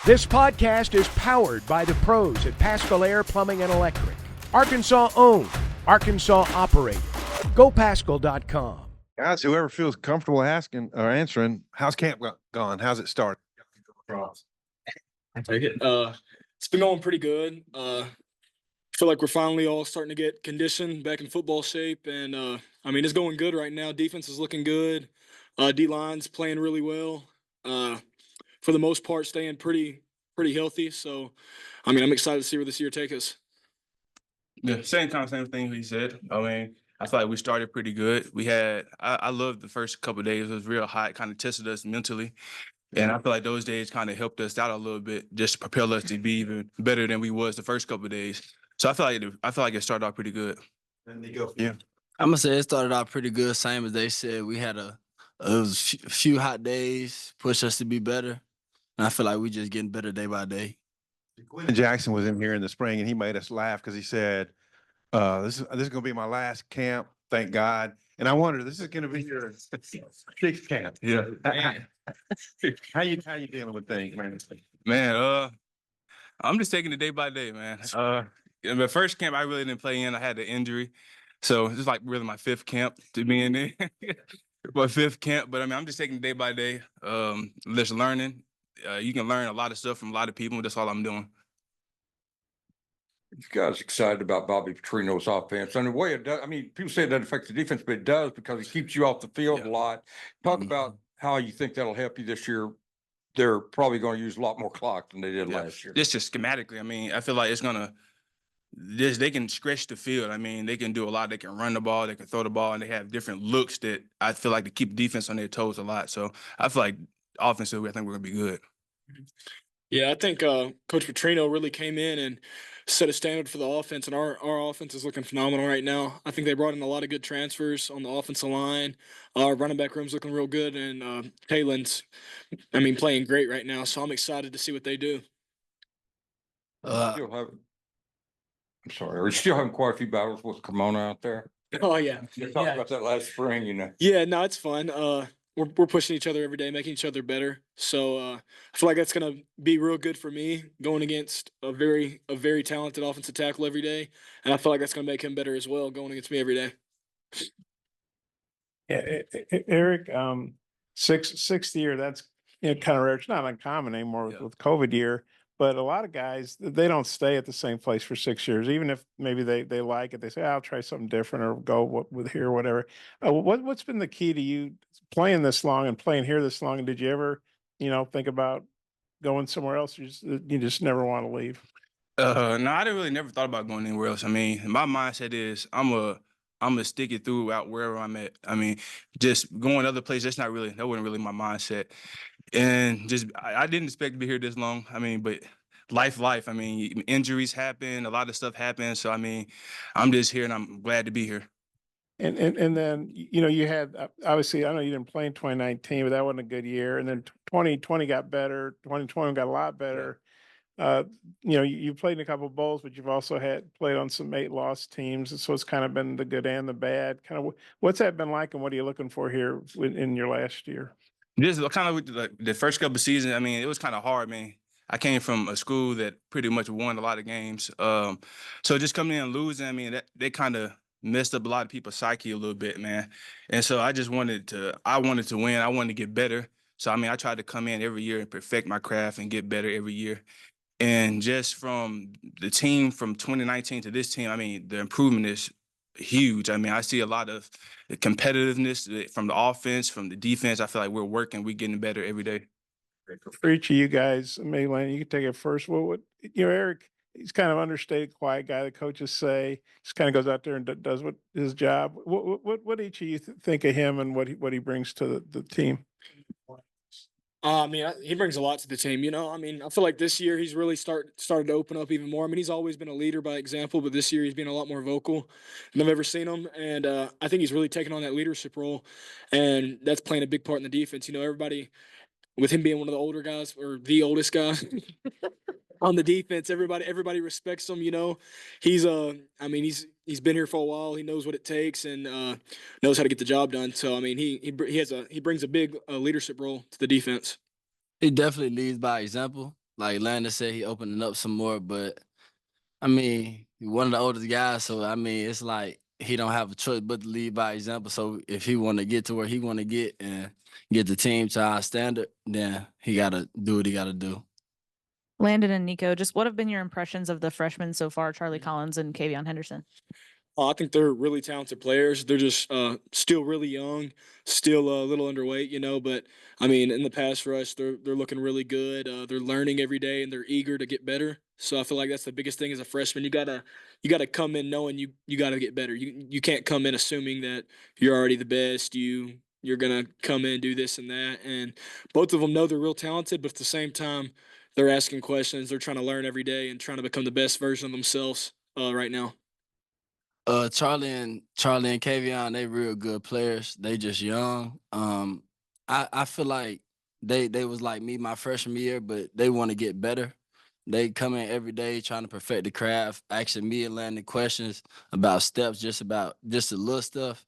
This podcast is powered by the pros at Pascal Air Plumbing and Electric. Arkansas owned, Arkansas operated. GoPascal.com. Guys, whoever feels comfortable asking or answering, how's camp gone? How's it started? I take it. It's been going pretty good. Feel like we're finally all starting to get conditioned back in football shape, and it's going good right now. Defense is looking good. D-line's playing really well. For the most part, staying pretty healthy. So, I'm excited to see where this year takes us. Yeah, same thing he said. I feel like we started pretty good. I loved the first couple of days. It was real hot, kind of tested us mentally. And I feel like those days kind of helped us out a little bit, just to propel us to be even better than we was the first couple of days. So I feel like it started off pretty good. And Nico, Yeah. I'm gonna say it started out pretty good. Same as they said, we had a few hot days, pushed us to be better, and I feel like we just getting better day by day. Landon Jackson was in here in the spring, and he made us laugh because he said, "This is going to be my last camp, thank God." And I wonder, this is going to be your sixth camp. Yeah. How you dealing with things, man? Man, I'm just taking it day by day, man. In the first camp I really didn't play in. I had an injury. So it's like really my fifth camp to be in there. My fifth camp. But I'm just taking it day by day. Just learning. You can learn a lot of stuff from a lot of people. That's all I'm doing. You guys excited about Bobby Petrino's offense? And the way it does, people say it doesn't affect the defense, but it does because he keeps you off the field a lot. Talk about how you think that'll help you this year. They're probably going to use a lot more clock than they did last year. Just schematically. I feel like it's gonna. They can stretch the field. They can do a lot. They can run the ball. They can throw the ball, and they have different looks that I feel like to keep defense on their toes a lot. So I feel like offensively, I think we're gonna be good. Yeah, I think Coach Petrino really came in and set a standard for the offense, and our offense is looking phenomenal right now. I think they brought in a lot of good transfers on the offensive line. Our running back room's looking real good, and Taylon's, playing great right now. So I'm excited to see what they do. I'm sorry, are you still having quite a few battles with Cremona out there? Oh yeah, You talked about that last spring, Yeah, no, it's fun. We're pushing each other every day, making each other better. So I feel like that's gonna be real good for me going against a very talented offensive tackle every day, and I feel like that's gonna make him better as well going against me every day. Yeah, Eric, sixth year, that's kind of rare. It's not uncommon anymore with COVID year, but a lot of guys, they don't stay at the same place for 6 years. Even if maybe they like it, they say, I'll try something different or go with here or whatever. What's been the key to you playing this long and playing here this long? And did you ever, think about going somewhere else? You just never want to leave? No, I didn't really never thought about going anywhere else. My mindset is I'm a stick it through out wherever I'm at. Just going other places, that wasn't really my mindset. And just I didn't expect to be here this long. But life. Injuries happen, a lot of stuff happens. So I'm just here and I'm glad to be here. And then, you had, obviously, I know you didn't play in 2019, but that wasn't a good year. And then 2020 got better. 2021 got a lot better. You played in a couple of bowls, but you've also played on some 8-loss teams. So it's kind of been the good and the bad. Kind of, what's that been like, and what are you looking for here in your last year? Just kind of with the first couple of seasons, it was kind of hard, man. I came from a school that pretty much won a lot of games. So just coming in and losing, they kind of messed up a lot of people's psyche a little bit, man. And so I wanted to win. I wanted to get better. So, I tried to come in every year and perfect my craft and get better every year. And just from the team from 2019 to this team, the improvement is huge. I see a lot of the competitiveness from the offense, from the defense. I feel like we're getting better every day. For each of you guys, Landon, you can take it first. What Eric, he's kind of understated, quiet guy. The coaches say just kind of goes out there and does his job. What each of you think of him and what he brings to the team? He brings a lot to the team. I feel like this year he's really started to open up even more. He's always been a leader by example, but this year he's been a lot more vocal than I've ever seen him. And I think he's really taken on that leadership role, and that's playing a big part in the defense. Everybody, with him being one of the older guys or the oldest guy on the defense, everybody respects him. He's he's been here for a while. He knows what it takes and knows how to get the job done. So he brings a big leadership role to the defense. He definitely leads by example. like Landon said, he opening up some more. But I mean, he one of the oldest guys, so I mean, it's like he don't have a choice but to lead by example. So if he want to get to where he want to get and get the team to our standard, then he got to do what he got to do. Landon and Nico, just what have been your impressions of the freshmen so far, Charlie Collins and Kavion Henderson? I think they're really talented players. They're just still really young, still a little underweight, you know. But I mean, in the pass rush, they're looking really good. They're learning every day, and they're eager to get better. So I feel like that's the biggest thing as a freshman. You gotta come in knowing you gotta get better. You can't come in assuming that you're already the best. You're gonna come in, do this and that. And both of them know they're real talented, but at the same time, they're asking questions. They're trying to learn every day and trying to become the best version of themselves right now. Charlie and Kavion, they real good players. They just young. I feel like they was like me my freshman year, but they want to get better. They come in every day trying to perfect the craft, asking me and Landon questions about steps, just the little stuff.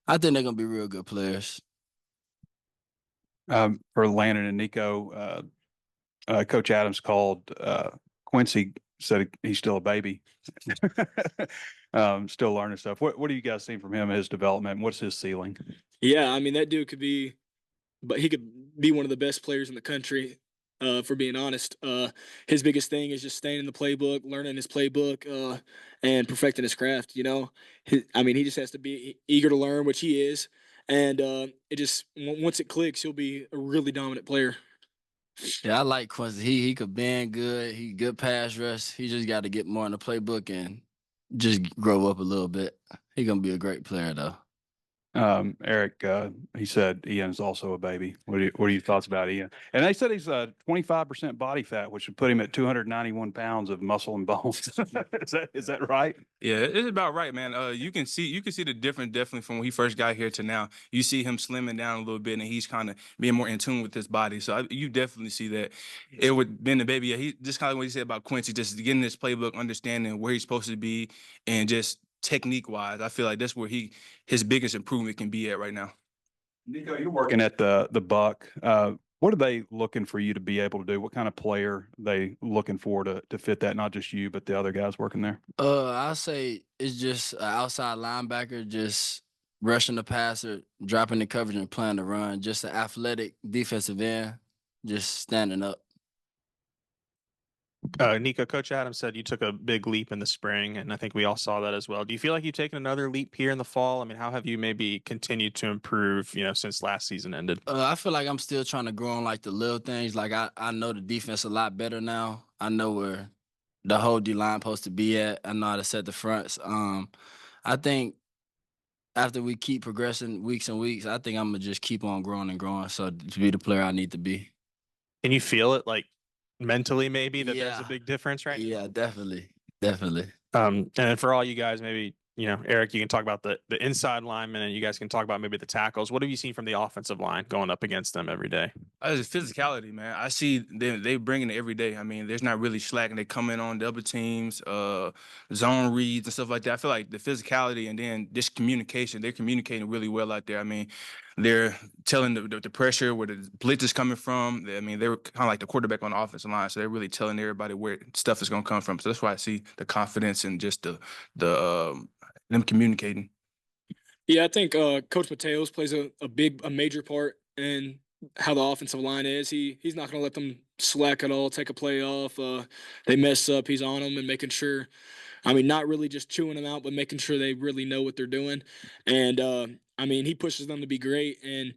I think they're gonna be real good players. For Landon and Nico, Coach Adams called Quincy, said he's still a baby. Still learning stuff. What do you guys see from him and his development? What's his ceiling? Yeah, I mean that dude could be, but he could be one of the best players in the country. For being honest, his biggest thing is just staying in the playbook, learning his playbook, and perfecting his craft. You know, I mean, he just has to be eager to learn, which he is, and it just once it clicks, he'll be a really dominant player. Yeah, I like Quincy. He could bend good. He good pass rush. He just got to get more in the playbook and just grow up a little bit. He gonna be a great player though. Eric, he said Ian's also a baby. What are your thoughts about Ian? And they said he's 25% body fat, which would put him at 291 pounds of muscle and bones. Is that right? Yeah, it's about right, man. You can see the difference definitely from when he first got here to now. You see him slimming down a little bit, and he's kind of being more in tune with his body. So you definitely see that. It would been the baby. Yeah, he just kind of what he said about Quincy, just getting his playbook, understanding where he's supposed to be, and just technique wise, I feel like that's where his biggest improvement can be at right now. Nico, you're working at the Buck. What are they looking for you to be able to do? What kind of player are they looking for to fit that? Not just you, but the other guys working there. I say it's just an outside linebacker, just rushing the passer, dropping the coverage, and playing the run. Just an athletic defensive end, just standing up. Nico, Coach Adams said you took a big leap in the spring, and I think we all saw that as well. Do you feel like you've taken another leap here in the fall? I mean, how have you maybe continued to improve, since last season ended? I feel like I'm still trying to grow on like the little things. Like I know the defense a lot better now. I know where the whole D line supposed to be at. I know how to set the fronts. I think after we keep progressing weeks and weeks, I think I'm gonna just keep on growing and growing. So to be the player I need to be. Can you feel it like mentally maybe that there's a Yeah. big difference, right? Yeah, definitely. And then for all you guys, maybe, Eric, you can talk about the inside linemen, and you guys can talk about maybe the tackles. What have you seen from the offensive line going up against them every day? It's physicality, man. I see they bringing it every day. I mean, there's not really slacking. They come in on double teams, zone reads and stuff like that. I feel like the physicality and then this communication, they're communicating really well out there. I mean, they're telling the pressure where the blitz is coming from. I mean, they were kind of like the quarterback on the offensive line, so they're really telling everybody where stuff is going to come from. So that's why I see the confidence and just them communicating. Yeah, I think Coach Mateos plays a major part in how the offensive line is. He's not going to let them slack at all, take a play off. They mess up, he's on them and making sure. I mean, not really just chewing them out, but making sure they really know what they're doing. And I mean, he pushes them to be great. And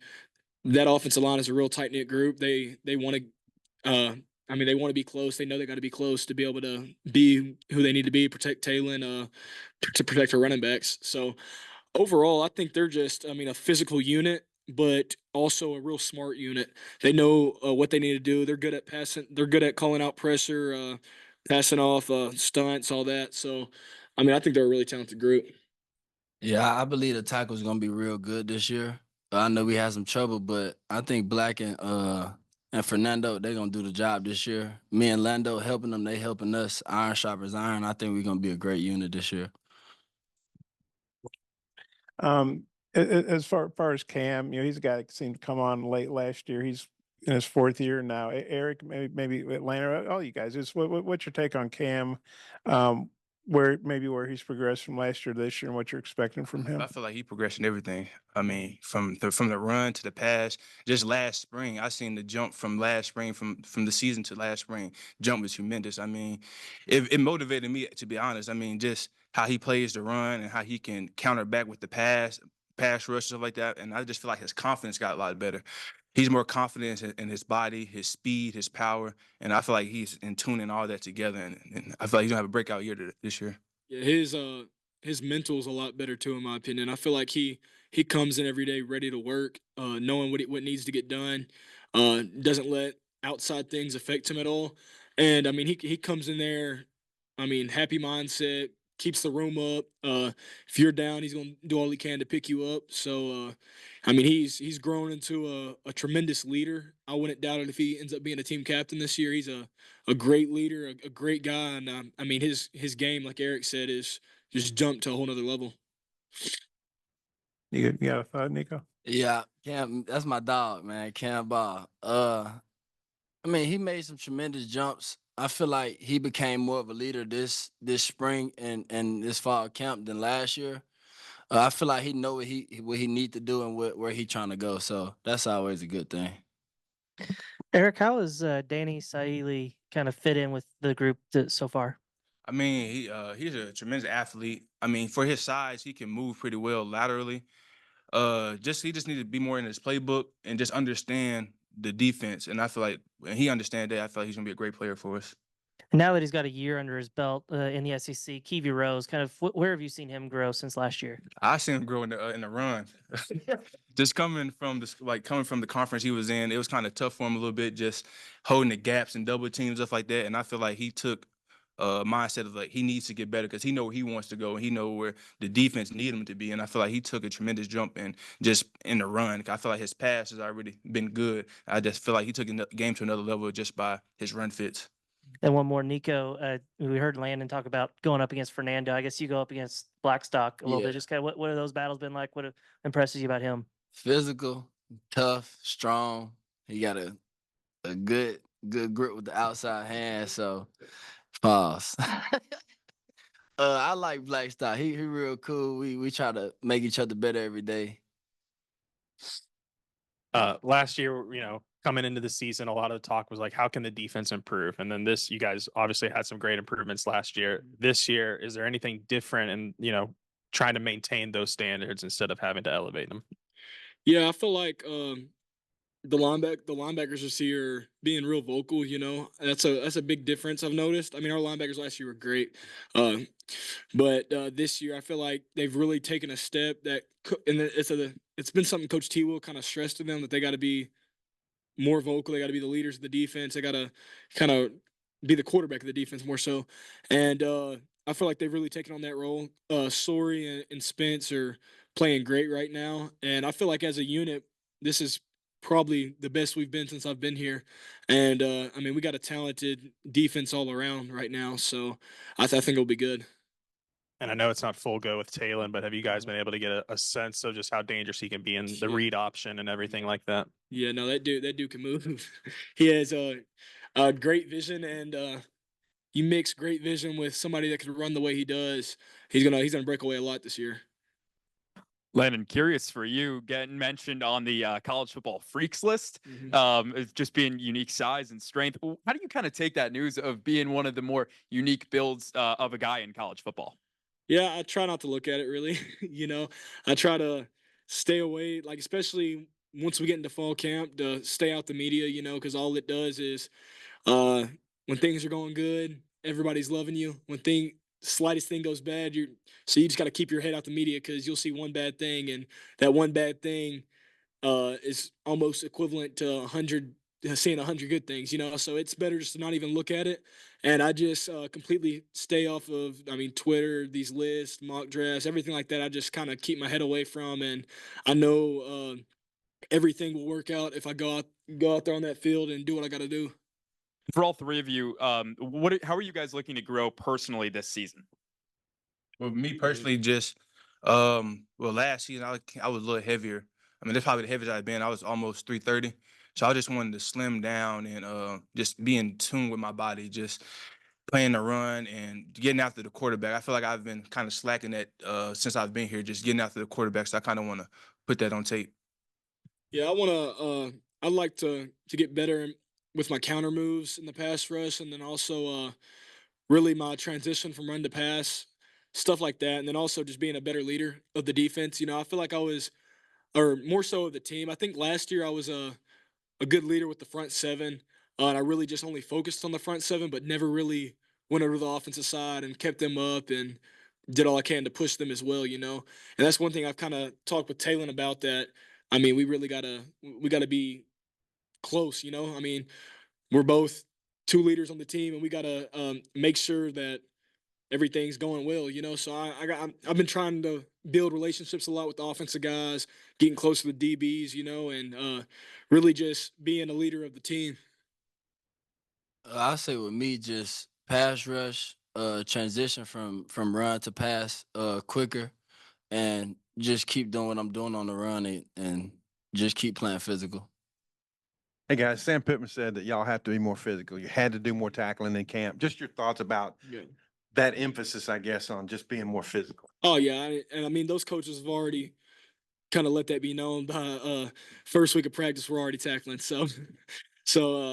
that offensive line is a real tight knit group. They want to. They want to be close. They know they got to be close to be able to be who they need to be, protect Talon, to protect our running backs. So overall, I think they're just, a physical unit, but also a real smart unit. They know what they need to do. They're good at passing. They're good at calling out pressure, passing off stunts, all that. So, I think they're a really talented group. Yeah, I believe the tackle's gonna be real good this year. I know we had some trouble, but I think Black and Fernando, they're gonna do the job this year. Me and Lando helping them, they helping us. Iron sharpens iron. I think we're gonna be a great unit this year. As far as Cam, he's a guy that seemed to come on late last year. He's in his fourth year now. Eric, maybe Atlanta, all you guys, what's your take on Cam? Where he's progressed from last year to this year and what you're expecting from him? I feel like he progressed in everything. I mean, from the run to the pass. Just last spring, I seen the jump from last spring, from the season to last spring. Jump was tremendous. I mean, it motivated me, to be honest. I mean, just how he plays the run and how he can counter back with the pass rush, stuff like that. And I just feel like his confidence got a lot better. He's more confident in his body, his speed, his power, and I feel like he's in tuning all that together. And I feel like he's gonna have a breakout year this year. Yeah, his mental's a lot better too, in my opinion. I feel like he comes in every day ready to work, knowing what needs to get done. Doesn't let outside things affect him at all. And I mean, he comes in there, I mean, happy mindset, keeps the room up. If you're down, he's gonna do all he can to pick you up. So, I mean, he's grown into a tremendous leader. I wouldn't doubt it if he ends up being a team captain this year. He's a great leader, a great guy, and I mean, his game, like Eric said, is just jumped to a whole nother level. You got a thought, Nico? Yeah, Cam, that's my dog, man. Cam Ball. I mean, he made some tremendous jumps. I feel like he became more of a leader this spring and this fall camp than last year. I feel like he know what he need to do and where he trying to go. So that's always a good thing. Eric, how has Danny Saili kind of fit in with the group so far? I mean, he's a tremendous athlete. I mean, for his size, he can move pretty well laterally. He just needs to be more in his playbook and just understand the defense. And I feel like when he understands that, I feel like he's gonna be a great player for us. And now that he's got a year under his belt in the SEC, Kiwi Rose, kind of where have you seen him grow since last year? I seen him grow in the run. Just coming from the conference he was in, it was kind of tough for him a little bit, just holding the gaps and double teams, stuff like that. And I feel like he took a mindset of like he needs to get better because he know where he wants to go and he know where the defense need him to be. And I feel like he took a tremendous jump and just in the run. I feel like his pass has already been good. I just feel like he took the game to another level just by his run fits. And one more, Nico. We heard Landon talk about going up against Fernando. I guess you go up against Blackstock a little bit. Just kind of what have those battles been like? What impresses you about him? Physical, tough, strong. He got a good grip with the outside hand. So pause. I like Blackstock. He real cool. We try to make each other better every day. Last year, coming into the season, a lot of the talk was like, how can the defense improve? And then you guys obviously had some great improvements last year. This year, is there anything different in, trying to maintain those standards instead of having to elevate them? Yeah, I feel like the linebackers this year being real vocal. That's a big difference I've noticed. I mean, our linebackers last year were great, but this year I feel like they've really taken a step and it's been something Coach T will kind of stress to them that they got to be more vocal. They got to be the leaders of the defense. They got to kind of be the quarterback of the defense more so. And I feel like they've really taken on that role. Sorey and Spence are playing great right now. And I feel like as a unit, this is probably the best we've been since I've been here. And I mean, we got a talented defense all around right now. So I think it'll be good. And I know it's not full go with Talon, but have you guys been able to get a sense of just how dangerous he can be in the read option and everything like that? Yeah, no, that dude can move. He has a great vision, and you mix great vision with somebody that can run the way he does. He's gonna break away a lot this year. Landon, curious for you, getting mentioned on the college football freaks list, as just being unique size and strength. How do you kind of take that news of being one of the more unique builds of a guy in college football? Yeah, I try not to look at it really. I try to stay away, like especially once we get into fall camp, to stay out the media. Because all it does is when things are going good, everybody's loving you. When slightest thing goes bad, you just got to keep your head out the media because you'll see one bad thing, and that one bad thing is almost equivalent to 100 seeing 100 good things. So it's better just to not even look at it. And I just completely stay off of, Twitter, these lists, mock drafts, everything like that. I just kind of keep my head away from, and I know everything will work out if I go out there on that field and do what I got to do. For all three of you, how are you guys looking to grow personally this season? Well, me personally, just last season I was a little heavier. I mean, that's probably the heaviest I've been. I was almost 330. So I just wanted to slim down and just be in tune with my body, just playing the run and getting after the quarterback. I feel like I've been kind of slacking that since I've been here, just getting after the quarterback. So I kind of want to put that on tape. Yeah, I want to. I'd like to get better with my counter moves in the pass rush, and then also really my transition from run to pass, stuff like that, and then also just being a better leader of the defense. You know, I feel like I was, or more so of the team. I think last year I was a good leader with the front seven, and I really just only focused on the front seven, but never really went over to the offensive side and kept them up and did all I can to push them as well. You know, and that's one thing I've kind of talked with Talon about. That I mean, we gotta be close. You know, I mean, we're both two leaders on the team, and we gotta make sure that everything's going well, you know. So I've been trying to build relationships a lot with the offensive guys, getting close to the DBs, you know, and really just being a leader of the team. I say with me, just pass rush, transition from run to pass, quicker, and just keep doing what I'm doing on the run and just keep playing physical. Hey guys, Sam Pittman said that y'all have to be more physical. You had to do more tackling in camp. Just your thoughts about that emphasis, I guess, on just being more physical. Oh yeah, and I mean those coaches have already kind of let that be known by first week of practice. We're already tackling, so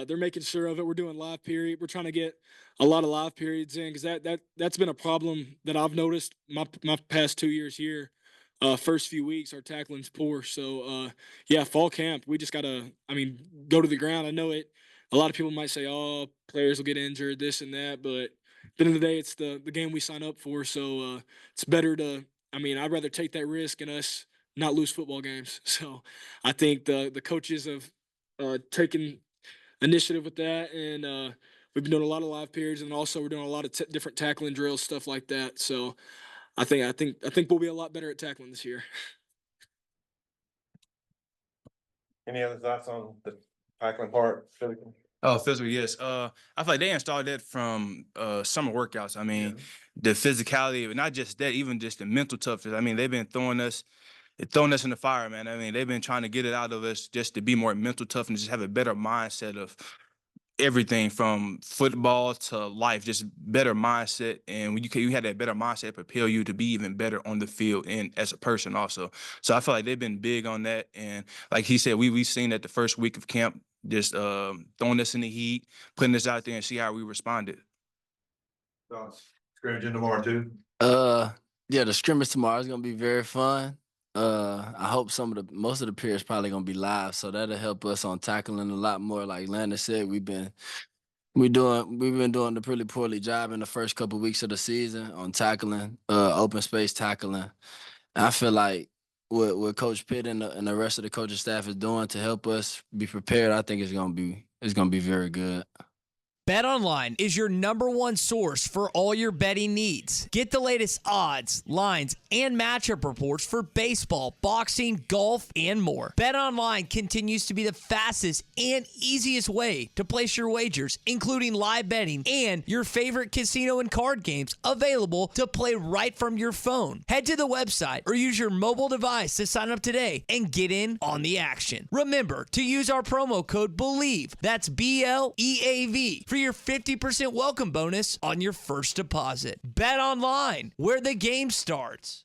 they're making sure of it. We're doing live period. We're trying to get a lot of live periods in because that's been a problem that I've noticed my past 2 years here. First few weeks our tackling's poor. So yeah, fall camp we just gotta go to the ground. I know it. A lot of people might say, "Oh, players will get injured, this and that," but at the end of the day, it's the game we sign up for. So it's better to. I'd rather take that risk and us not lose football games. So I think the coaches have taken initiative with that, and we've been doing a lot of live periods, and also we're doing a lot of different tackling drills, stuff like that. So I think we'll be a lot better at tackling this year. Any other thoughts on the tackling part, physical? Oh, physical, yes. I feel like they installed that from summer workouts. I mean, the physicality, but not just that, even just the mental toughness. I mean, they've been throwing us in the fire, man. I mean, they've been trying to get it out of us just to be more mental tough and just have a better mindset of everything from football to life, just better mindset. And when you had that better mindset, it propel you to be even better on the field and as a person also. So I feel like they've been big on that. And like he said, we've seen that the first week of camp, just throwing us in the heat, putting us out there and see how we responded. Thoughts? Scrimmaging tomorrow too? Yeah, the scrimmage tomorrow is gonna be very fun. I hope most of the periods probably gonna be live, so that'll help us on tackling a lot more. Like Landon said, we've been doing a pretty poorly job in the first couple of weeks of the season on tackling, open space tackling. And I feel like what Coach Pitt and the rest of the coaching staff is doing to help us be prepared, I think it's gonna be very good. BetOnline is your #1 source for all your betting needs. Get the latest odds, lines, and matchup reports for baseball, boxing, golf, and more. BetOnline continues to be the fastest and easiest way to place your wagers, including live betting and your favorite casino and card games available to play right from your phone. Head to the website or use your mobile device to sign up today and get in on the action. Remember to use our promo code BELIEVE, that's BLEAV, for your 50% welcome bonus on your first deposit. Bet online, where the game starts.